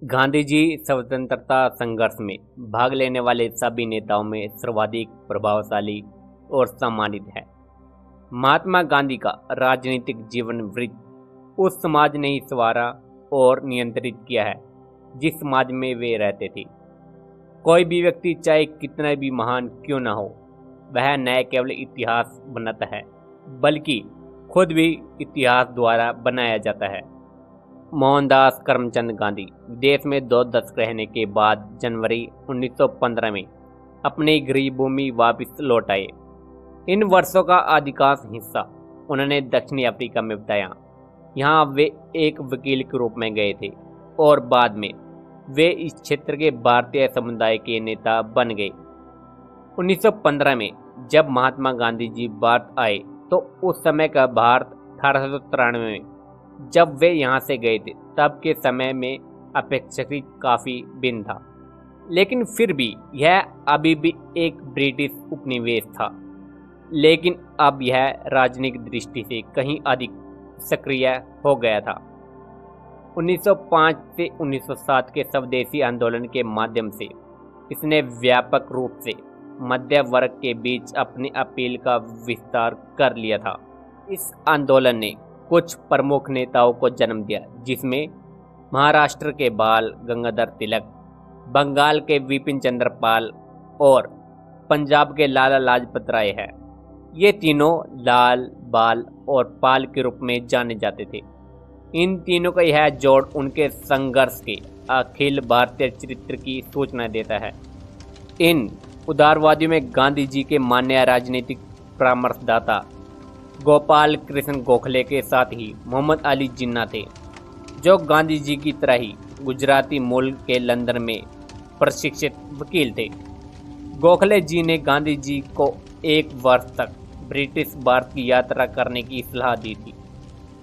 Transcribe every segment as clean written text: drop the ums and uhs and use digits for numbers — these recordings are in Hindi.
गांधी जी स्वतंत्रता संघर्ष में भाग लेने वाले सभी नेताओं में सर्वाधिक प्रभावशाली और सम्मानित है। महात्मा गांधी का राजनीतिक जीवन वृत्त उस समाज ने ही संवारा और नियंत्रित किया है जिस समाज में वे रहते थे। कोई भी व्यक्ति चाहे कितना भी महान क्यों न हो, वह न केवल इतिहास बनाता है बल्कि खुद भी इतिहास द्वारा बनाया जाता है। मोहनदास करमचंद गांधी विदेश में 2 दशक रहने के बाद जनवरी 1915 में अपनी गृहभूमि वापस लौट आए। इन वर्षों का अधिकांश हिस्सा उन्होंने दक्षिणी अफ्रीका में बिताया। यहाँ वे एक वकील के रूप में गए थे और बाद में वे इस क्षेत्र के भारतीय समुदाय के नेता बन गए। 1915 में जब महात्मा गांधी जी भारत आए तो उस समय का भारत 1893 में जब वे यहाँ से गए थे तब के समय में अपेक्षाकृत काफ़ी भिन्न था, लेकिन फिर भी यह अभी भी एक ब्रिटिश उपनिवेश था। लेकिन अब यह राजनीतिक दृष्टि से कहीं अधिक सक्रिय हो गया था। 1905 से 1907 के स्वदेशी आंदोलन के माध्यम से इसने व्यापक रूप से मध्य वर्ग के बीच अपनी अपील का विस्तार कर लिया था। इस आंदोलन ने कुछ प्रमुख नेताओं को जन्म दिया, जिसमें महाराष्ट्र के बाल गंगाधर तिलक, बंगाल के विपिन चंद्र पाल और पंजाब के लाला लाजपत राय है। ये तीनों लाल, बाल और पाल के रूप में जाने जाते थे। इन तीनों का यह जोड़ उनके संघर्ष के अखिल भारतीय चरित्र की सूचना देता है। इन उदारवादियों में गांधी जी के मान्य राजनीतिक परामर्शदाता गोपाल कृष्ण गोखले के साथ ही मोहम्मद अली जिन्ना थे, जो गांधी जी की तरह ही गुजराती मूल के लंदन में प्रशिक्षित वकील थे। गोखले जी ने गांधी जी को 1 वर्ष तक ब्रिटिश भारत की यात्रा करने की सलाह दी थी,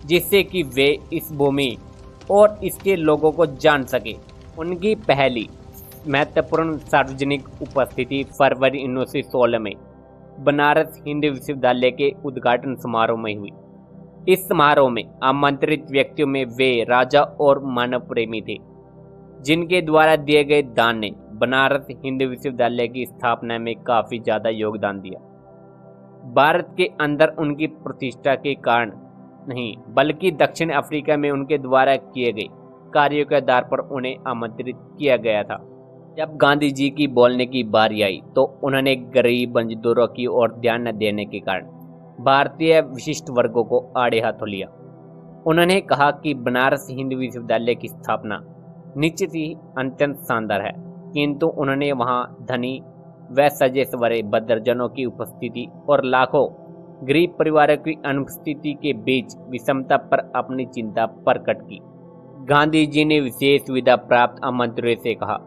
जिससे कि वे इस भूमि और इसके लोगों को जान सके। उनकी पहली महत्वपूर्ण सार्वजनिक उपस्थिति फरवरी 1916 में बनारस हिंदू विश्वविद्यालय के उद्घाटन समारोह में हुई। इस समारोह में आमंत्रित व्यक्तियों में वे राजा और मानव प्रेमी थे, जिनके द्वारा दिए गए दान ने बनारस हिंदू विश्वविद्यालय की स्थापना में काफ़ी ज़्यादा योगदान दिया। भारत के अंदर उनकी प्रतिष्ठा के कारण नहीं, बल्कि दक्षिण अफ्रीका में उनके द्वारा किए गए कार्यों के आधार पर उन्हें आमंत्रित किया गया था। जब गांधी जी की बोलने की बारी आई तो उन्होंने गरीब मजदूरों की ओर ध्यान न देने के कारण भारतीय विशिष्ट वर्गों को आड़े हाथों लिया। उन्होंने कहा कि बनारस हिंदू विश्वविद्यालय की स्थापना निश्चित ही अत्यंत शानदार है, किंतु उन्होंने वहां धनी व सजे सवरे भद्रजनों की उपस्थिति और लाखों गरीब परिवारों की अनुपस्थिति के बीच विषमता पर अपनी चिंता प्रकट की। गांधी जी ने विशेष सुविधा प्राप्त आमंत्रियों से कहा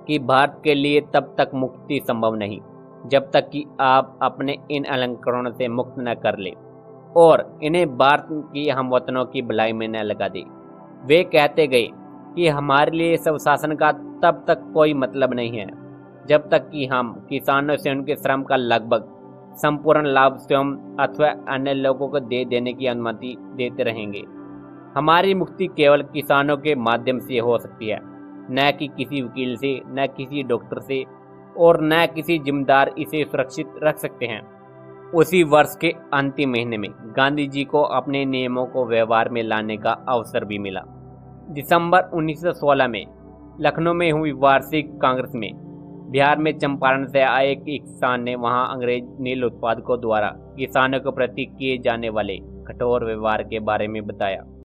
कि भारत के लिए तब तक मुक्ति संभव नहीं जब तक कि आप अपने इन अलंकरणों से मुक्त न कर ले और इन्हें भारत की हमवतनों की भलाई में न लगा दे। वे कहते गए कि हमारे लिए स्वशासन का तब तक कोई मतलब नहीं है जब तक कि हम किसानों से उनके श्रम का लगभग संपूर्ण लाभ स्वयं अथवा अन्य लोगों को दे देने की अनुमति देते रहेंगे। हमारी मुक्ति केवल किसानों के माध्यम से हो सकती है, न कि किसी वकील से, न किसी डॉक्टर से और न किसी जिम्मेदार इसे सुरक्षित रख सकते हैं। उसी वर्ष के अंतिम महीने में गांधी जी को अपने नियमों को व्यवहार में लाने का अवसर भी मिला। दिसंबर 1916 में लखनऊ में हुई वार्षिक कांग्रेस में बिहार में चंपारण से आए एक किसान ने वहां अंग्रेज नील उत्पादकों द्वारा किसानों के प्रति किए जाने वाले कठोर व्यवहार के बारे में बताया।